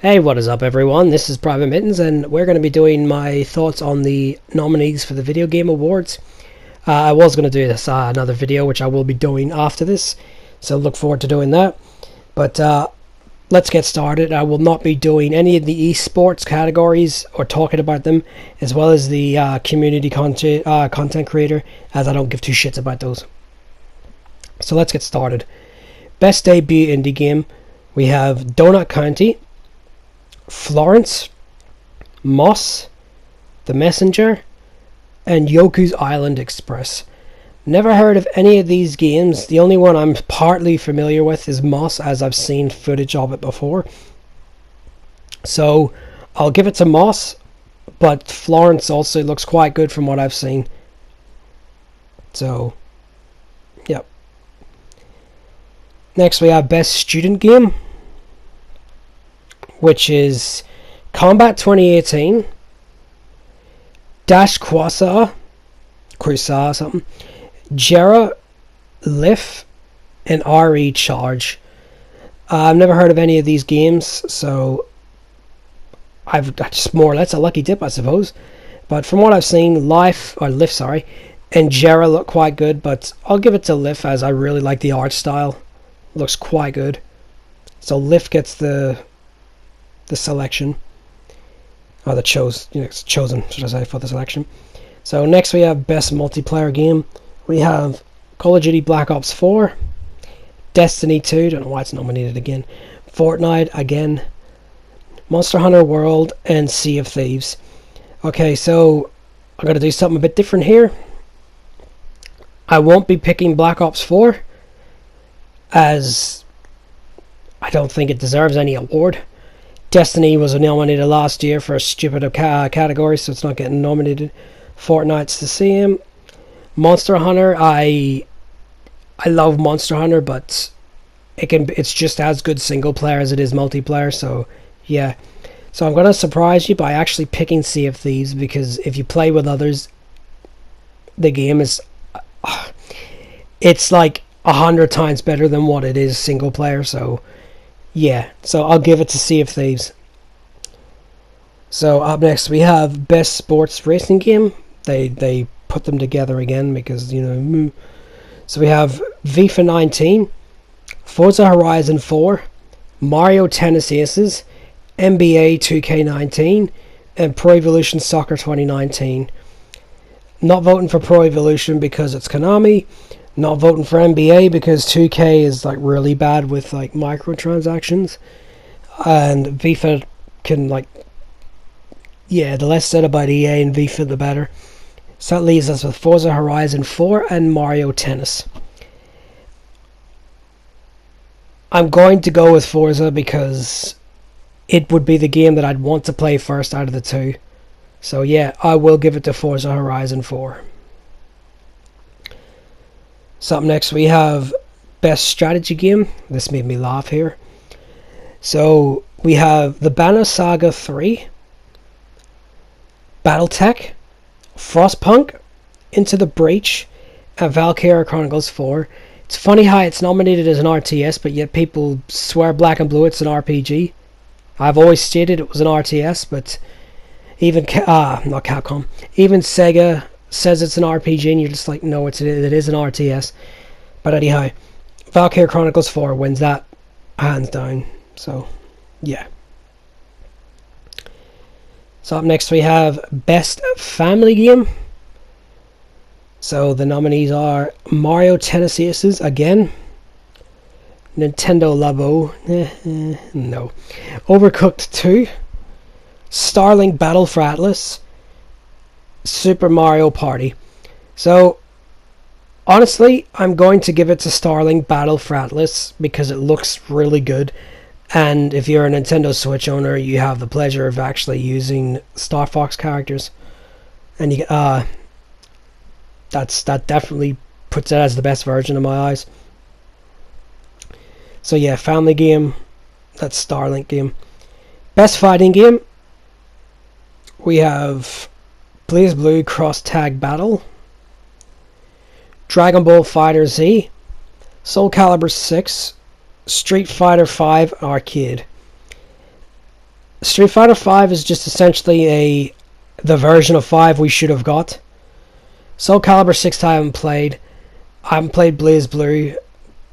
Hey, what is up everyone? This is PvT-Mitten's and we're going to be doing my thoughts on the nominees for the Video Game Awards. I was going to do this another video which I will be doing after this, so look forward to doing that. But let's get started. I will not be doing any of the esports categories or talking about them, as well as the community content creator, as I don't give two shits about those. So let's get started. Best debut indie game, we have Donut County, Florence, Moss, The Messenger, and Yoku's Island Express. Never heard of any of these games. The only one I'm partly familiar with is Moss, as I've seen footage of it before. So I'll give it to Moss, but Florence also looks quite good from what I've seen. So, yep. Next we have Best Student Game, which is Combat 2018, Dash Quasar something, Jera, Lif, and RE Charge. I've never heard of any of these games, so I've just more or less a lucky dip, I suppose. But from what I've seen, Lif, and Jera look quite good, but I'll give it to Lif as I really like the art style. Looks quite good. So Lif gets the selection, or the chosen, should I say, for the selection. So next we have Best Multiplayer Game. We have Call of Duty Black Ops 4, Destiny 2, don't know why it's nominated again, Fortnite again, Monster Hunter World, and Sea of Thieves. Okay, so I'm going to do something a bit different here. I won't be picking Black Ops 4, as I don't think it deserves any award. Destiny was nominated last year for a stupid category, so it's not getting nominated. Fortnite's the same. Monster Hunter, I love Monster Hunter, but it's just as good single player as it is multiplayer, so yeah. So I'm going to surprise you by actually picking Sea of Thieves, because if you play with others, the game is it's like 100 times better than what it is single player, so yeah, so I'll give it to Sea of Thieves. So up next we have Best Sports Racing Game. They put them together again because, you know. So we have FIFA 19, Forza Horizon 4, Mario Tennis Aces, NBA 2K19, and Pro Evolution Soccer 2019. Not voting for Pro Evolution because it's Konami. Not voting for NBA because 2K is like really bad with like microtransactions, and FIFA can the less said about EA and FIFA the better. So that leaves us with Forza Horizon 4 and Mario Tennis. I'm going to go with Forza because it would be the game that I'd want to play first out of the two. So yeah, I will give it to Forza Horizon 4. So up next we have Best Strategy Game. This made me laugh here. So we have the Banner Saga 3, Battletech, Frostpunk, Into the Breach, and Valkyria Chronicles 4. It's funny how it's nominated as an RTS, but yet people swear black and blue it's an RPG. I've always stated it was an RTS, but even not Capcom, even Sega says it's an RPG, and you're just like, no, it is an RTS. But anyhow, Valkyria Chronicles 4 wins that hands down. So yeah. So up next we have Best Family Game. So the nominees are Mario Tennis Aces again, Nintendo Labo, no, Overcooked 2, Starlink Battle for Atlas, Super Mario Party. So honestly, I'm going to give it to Starlink Battle for Atlas because it looks really good, and if you're a Nintendo Switch owner, you have the pleasure of actually using Star Fox characters, and you that definitely puts it as the best version in my eyes. So yeah, family game, that's Starlink game. Best fighting game, we have BlazBlue Cross Tag Battle, Dragon Ball Fighter Z, Soul Calibur 6, Street Fighter V Arcade. Street Fighter 5 is just essentially the version of 5 we should have got. Soul Calibur 6 I haven't played. I haven't played Blaze Blue,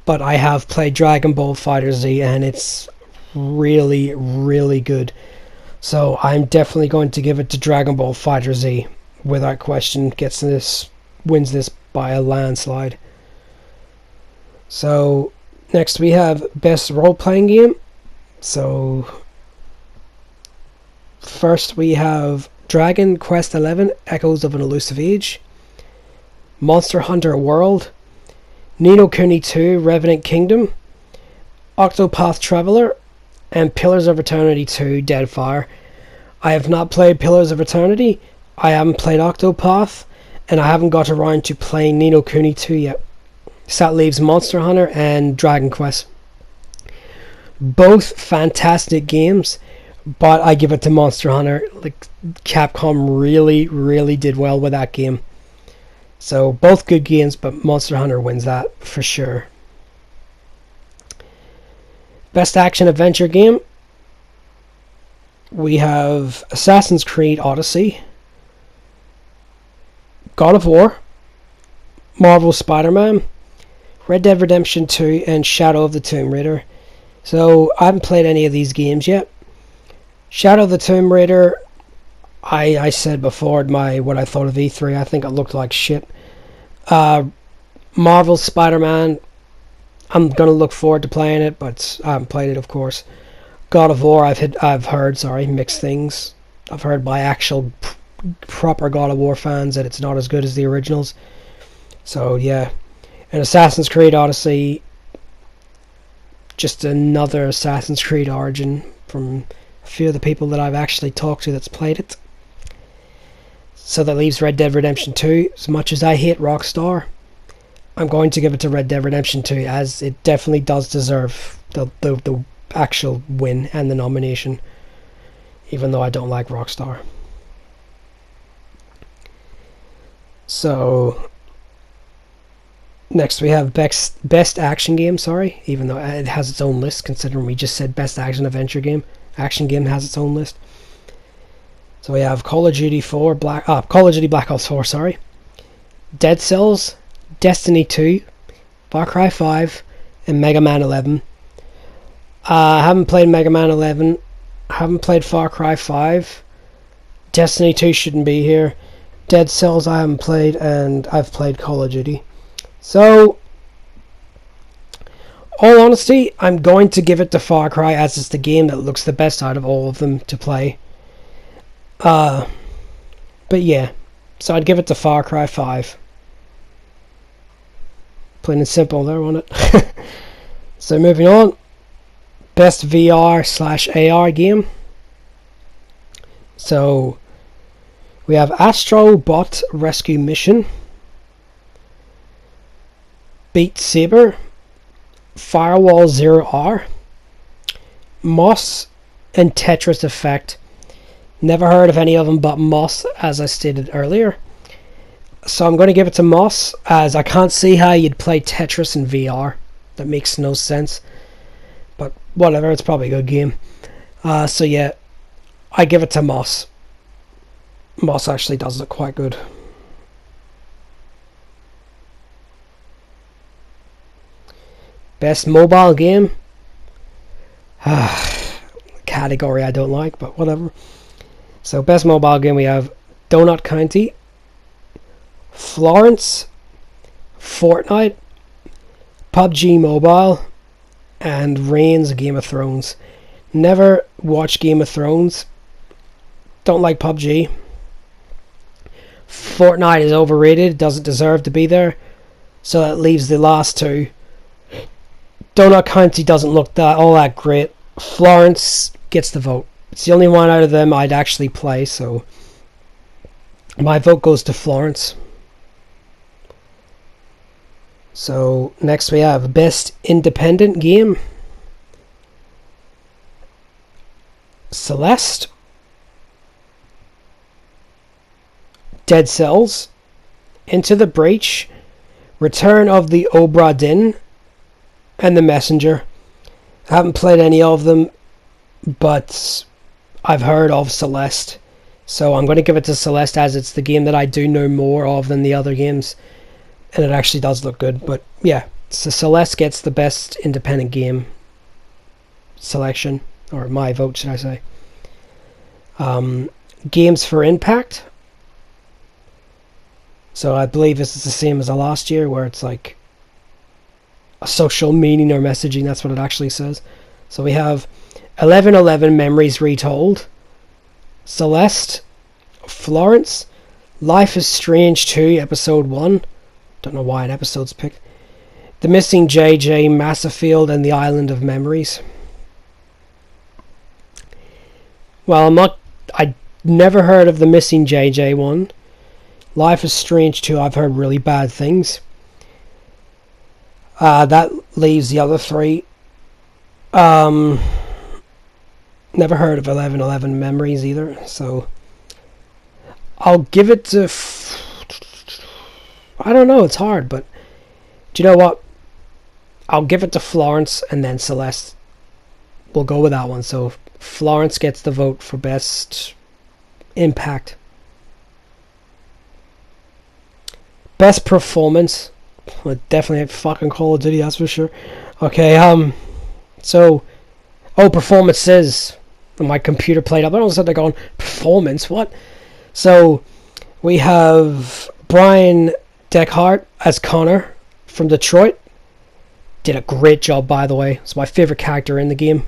but I have played Dragon Ball FighterZ, and it's really, really good. So I'm definitely going to give it to Dragon Ball FighterZ without question. Wins this by a landslide. So next we have best role-playing game. So first we have Dragon Quest XI: Echoes of an Elusive Age, Monster Hunter World, Ni no Kuni 2: Revenant Kingdom, Octopath Traveler, and Pillars of Eternity 2: Deadfire. I have not played Pillars of Eternity, I haven't played Octopath, and I haven't got around to playing Ni no Kuni 2 yet. So that leaves Monster Hunter and Dragon Quest. Both fantastic games, but I give it to Monster Hunter. Like, Capcom really, really did well with that game. So both good games, but Monster Hunter wins that for sure. Best action adventure game. We have Assassin's Creed Odyssey, God of War, Marvel Spider-Man, Red Dead Redemption 2, and Shadow of the Tomb Raider. So I haven't played any of these games yet. Shadow of the Tomb Raider, I said before what I thought of E3. I think it looked like shit. Marvel Spider-Man, I'm gonna look forward to playing it, but I haven't played it, of course. God of War, I've heard mixed things. I've heard by actual proper God of War fans that it's not as good as the originals. So yeah, and Assassin's Creed Odyssey, just another Assassin's Creed Origin from a few of the people that I've actually talked to that's played it. So that leaves Red Dead Redemption 2. As much as I hate Rockstar, I'm going to give it to Red Dead Redemption 2, as it definitely does deserve the actual win and the nomination, even though I don't like Rockstar. So next we have best action game, even though it has its own list, considering we just said best action adventure game. Action game has its own list. So we have Call of Duty Black Ops 4, Dead Cells, Destiny 2, Far Cry 5, and Mega Man 11. I haven't played Mega Man 11, I haven't played Far Cry 5, Destiny 2 shouldn't be here, Dead Cells I haven't played, and I've played Call of Duty. So, all honesty, I'm going to give it to Far Cry, as it's the game that looks the best out of all of them to play. But yeah, so I'd give it to Far Cry 5. Plain and simple there, wasn't it? So moving on, best VR/AR game. So we have Astro Bot Rescue Mission, Beat Saber, Firewall Zero R, Moss, and Tetris Effect. Never heard of any of them but Moss, as I stated earlier. So I'm going to give it to Moss, as I can't see how you'd play Tetris in VR. That makes no sense. But whatever, it's probably a good game. So yeah, I give it to Moss. Moss actually does look quite good. Best mobile game. Category I don't like, but whatever. So best mobile game, we have Donut County, Florence, Fortnite, PUBG Mobile, and Reigns Game of Thrones. Never watched Game of Thrones. Don't like PUBG. Fortnite is overrated, doesn't deserve to be there. So that leaves the last two. Donut County doesn't look all that great. Florence gets the vote. It's the only one out of them I'd actually play, so my vote goes to Florence. So next we have best independent game. Celeste, Dead Cells, Into the Breach, Return of the Obra Dinn, and The Messenger. I haven't played any of them, but I've heard of Celeste. So I'm going to give it to Celeste as it's the game that I do know more of than the other games. And it actually does look good. But yeah, so Celeste gets the best independent game selection. Or my vote, should I say. Games for Impact. So I believe this is the same as the last year, where it's like a social meaning or messaging. That's what it actually says. So we have 1111 Memories Retold, Celeste, Florence, Life is Strange 2 Episode 1. Don't know why an episode's picked. The Missing JJ, Massifield, and the Island of Memories. Well, I never heard of the Missing JJ one. Life is Strange 2, I've heard really bad things. That leaves the other three. Never heard of 1111 Memories either, so I'll give it to... I don't know, it's hard, but do you know what? I'll give it to Florence and then Celeste. We'll go with that one. So Florence gets the vote for best impact. Best performance. Well, definitely fucking Call of Duty, that's for sure. Okay, performances. My computer played up. I don't know, they're going, performance, what? So, we have Brian Deckhart as Connor from Detroit. Did a great job, by the way. It's my favorite character in the game.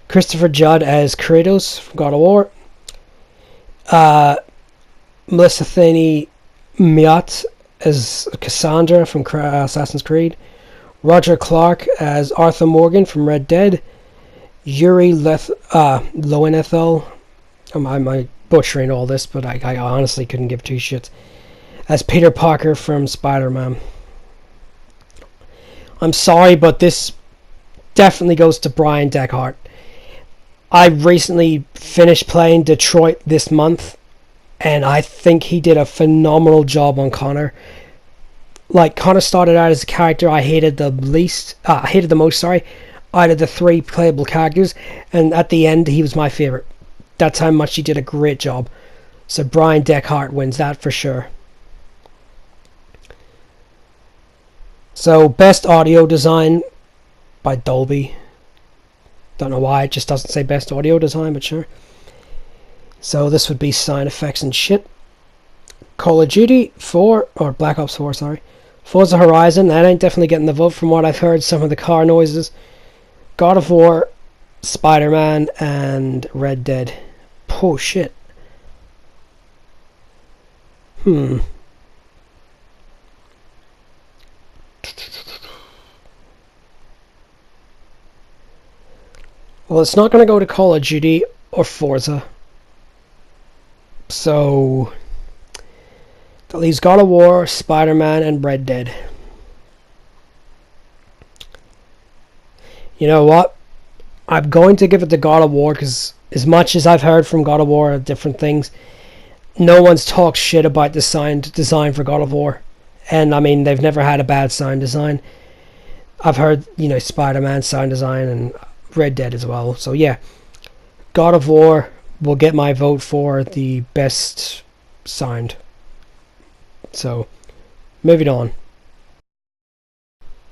Christopher Judd as Kratos from God of War. Melissa Thaney Miat as Cassandra from Assassin's Creed. Roger Clark as Arthur Morgan from Red Dead. Yuri Lowenthal. I'm butchering all this, but I honestly couldn't give two shits. As Peter Parker from Spider-Man. I'm sorry, but this definitely goes to Brian Deckhart. I recently finished playing Detroit this month, and I think he did a phenomenal job on Connor. Like, Connor started out as a character I hated the most, out of the three playable characters, and at the end, he was my favorite. That's how much he did a great job. So Brian Deckhart wins that for sure. So, best audio design by Dolby. Don't know why, it just doesn't say best audio design, but sure. So this would be sound effects and shit. Call of Duty 4, or Black Ops 4, sorry. Forza Horizon, that ain't definitely getting the vote from what I've heard, some of the car noises. God of War, Spider-Man, and Red Dead. Oh shit. Well, it's not going to go to Call of Duty or Forza. So that leaves God of War, Spider-Man, and Red Dead. You know what? I'm going to give it to God of War because as much as I've heard from God of War different things, no one's talked shit about the sound design for God of War. And I mean, they've never had a bad sound design. I've heard, Spider-Man sound design and Red Dead as well. So yeah, God of War will get my vote for the best sound. So, moving on.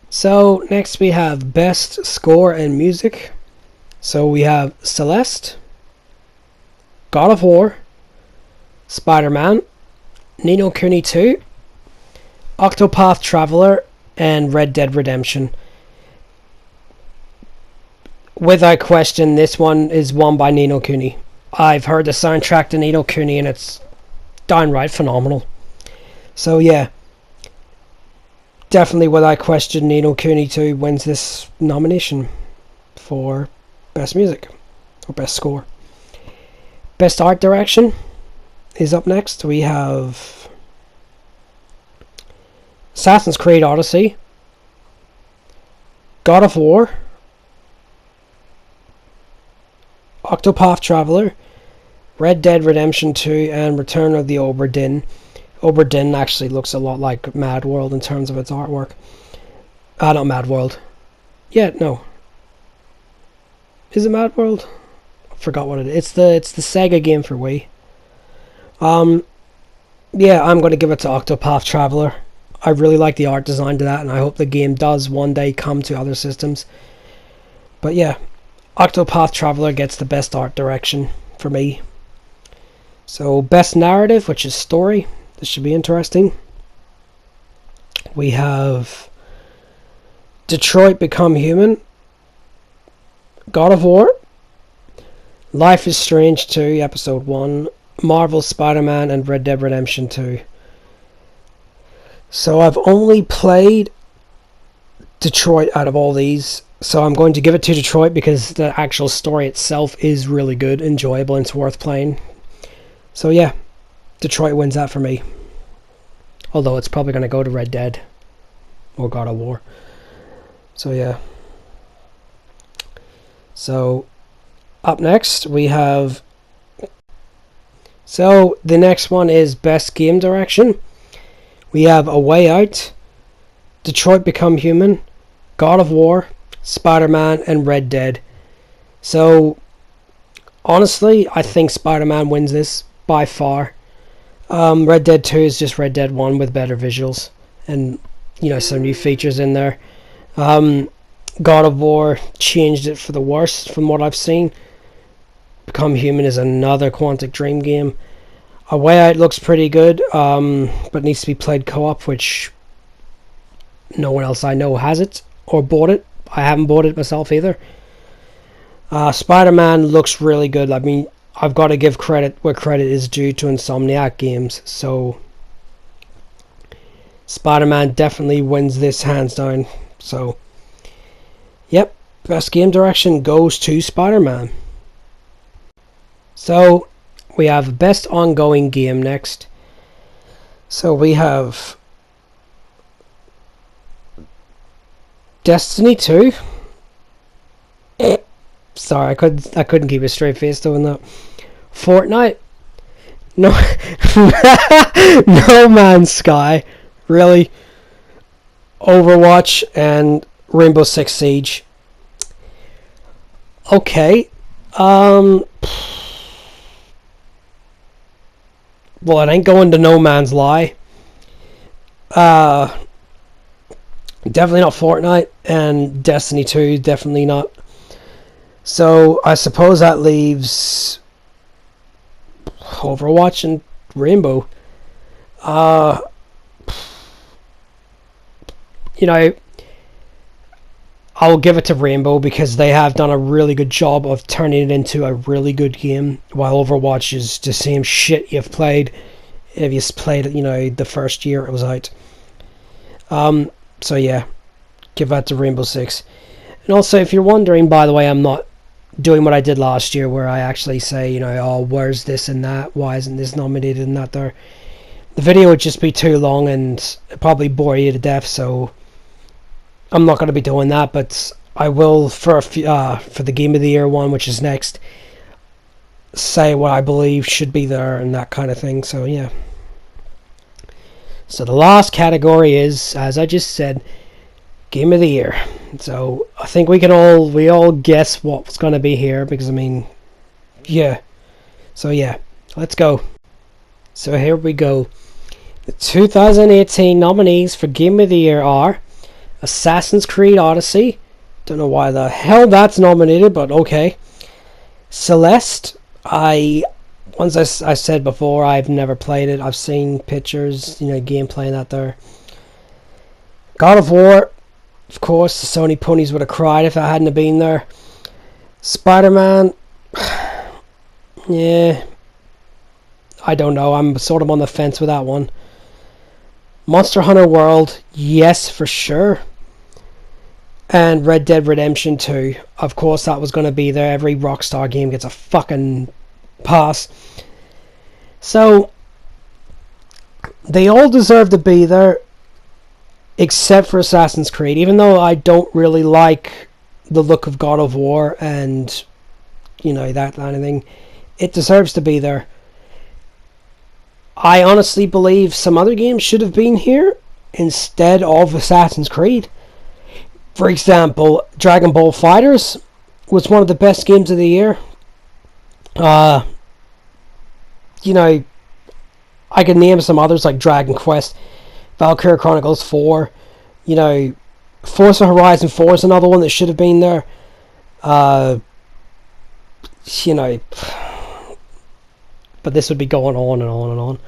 So, next we have best score and music. So we have Celeste, God of War, Spider-Man, Ni no Kuni 2, Octopath Traveler, and Red Dead Redemption. Without question, this one is won by Ni no Kuni. I've heard the soundtrack to Ni no Kuni and it's downright phenomenal. So yeah, definitely without question, Ni no Kuni 2 wins this nomination for best music or best score. Best art direction is up next. We have Assassin's Creed Odyssey, God of War, Octopath Traveler, Red Dead Redemption 2, and Return of the Obra Dinn. Obra Dinn actually looks a lot like Mad World in terms of its artwork. Not Mad World. Yeah, no. Is it Mad World? forgot what it is. It's the Sega game for Wii. Yeah, I'm going to give it to Octopath Traveler. I really like the art design to that, and I hope the game does one day come to other systems. But yeah, Octopath Traveler gets the best art direction for me. So best narrative, which is story. This should be interesting. We have Detroit Become Human, God of War, Life is Strange 2, Episode 1, Marvel Spider-Man, and Red Dead Redemption 2. So I've only played Detroit out of all these, so I'm going to give it to Detroit because the actual story itself is really good, enjoyable, and it's worth playing. So yeah, Detroit wins that for me. Although it's probably going to go to Red Dead or God of War. So yeah. So up next we have... So the next one is Best Game Direction. We have A Way Out, Detroit Become Human, God of War, Spider-Man, and Red Dead. So honestly, I think Spider-Man wins this by far. Red Dead 2 is just Red Dead 1 with better visuals and, you know, some new features in there. God of War changed it for the worst from what I've seen. Become Human is another Quantic Dream game. A Way Out looks pretty good, but needs to be played co-op, which no one else I know has it or bought it. I haven't bought it myself either. Spider-Man looks really good. I mean, I've got to give credit where credit is due to Insomniac Games, so Spider-Man definitely wins this hands down. So yep, best game direction goes to Spider-Man. So we have best ongoing game next. So we have Destiny 2. Sorry, I couldn't keep a straight face doing that. Fortnite. No, No Man's Sky. Really. Overwatch and Rainbow Six Siege. Okay. Well, it ain't going to No Man's Lie. Definitely not Fortnite, and Destiny 2 definitely not. So I suppose that leaves Overwatch and Rainbow. You know, I'll give it to Rainbow because they have done a really good job of turning it into a really good game, while Overwatch is the same shit you've played if you played it, you know, the first year it was out. So yeah, give that to Rainbow Six. And also, if you're wondering, by the way, I'm not doing what I did last year where I actually say, you know, oh, where's this and that? Why isn't this nominated and that there? The video would just be too long and probably bore you to death, so I'm not going to be doing that, but I will for the Game of the Year one, which is next, say what I believe should be there and that kind of thing. So yeah. So the last category is, as I just said, Game of the Year. So I think we all guess what's going to be here because, I mean, yeah. So yeah, let's go. So here we go. The 2018 nominees for Game of the Year are Assassin's Creed Odyssey. Don't know why the hell that's nominated, but okay. Celeste. Once I said before, I've never played it. I've seen pictures, you know, gameplay and that there. God of War. Of course, the Sony ponies would have cried if I hadn't have been there. Spider-Man. Yeah. I don't know. I'm sort of on the fence with that one. Monster Hunter World. Yes, for sure. And Red Dead Redemption 2. Of course, that was going to be there. Every Rockstar game gets a fucking pass. So, they all deserve to be there, except for Assassin's Creed. Even though I don't really like the look of God of War and, you know, that kind of thing, it deserves to be there. I honestly believe some other games should have been here instead of Assassin's Creed. For example, Dragon Ball FighterZ was one of the best games of the year. Uh, you know, I can name some others like Dragon Quest, Valkyria Chronicles 4, you know, Forza Horizon 4 is another one that should have been there. You know, but this would be going on and on and on.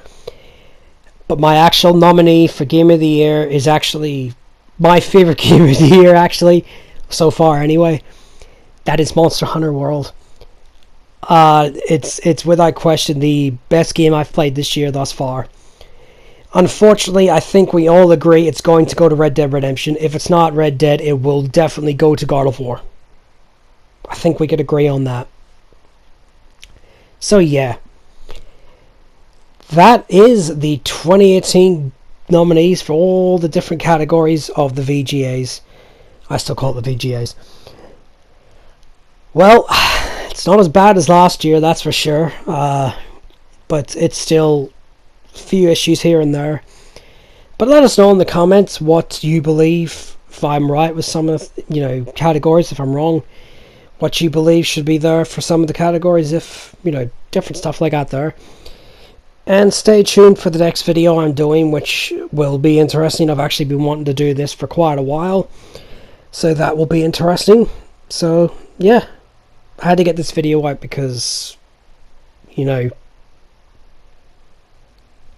But my actual nominee for Game of the Year is actually my favorite Game of the Year, actually, so far anyway. That is Monster Hunter World. It's without question the best game I've played this year thus far. Unfortunately, I think we all agree it's going to go to Red Dead Redemption. If it's not Red Dead, it will definitely go to God of War. I think we could agree on that. So yeah, that is the 2018 nominees for all the different categories of the VGAs. I still call it the VGAs. Well, it's not as bad as last year, that's for sure. But it's still a few issues here and there. But let us know in the comments what you believe. If I'm right with some of the, categories, if I'm wrong, what you believe should be there for some of the categories, if, different stuff like that there. And stay tuned for the next video I'm doing, which will be interesting. I've actually been wanting to do this for quite a while, so that will be interesting. So, yeah. I had to get this video out because,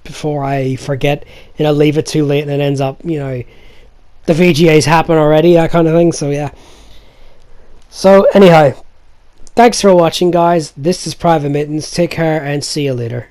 before I forget, leave it too late and it ends up, the VGAs happen already, that kind of thing, so yeah. So, anyhow, thanks for watching, guys. This is PvT-Mitten's. Take care and see you later.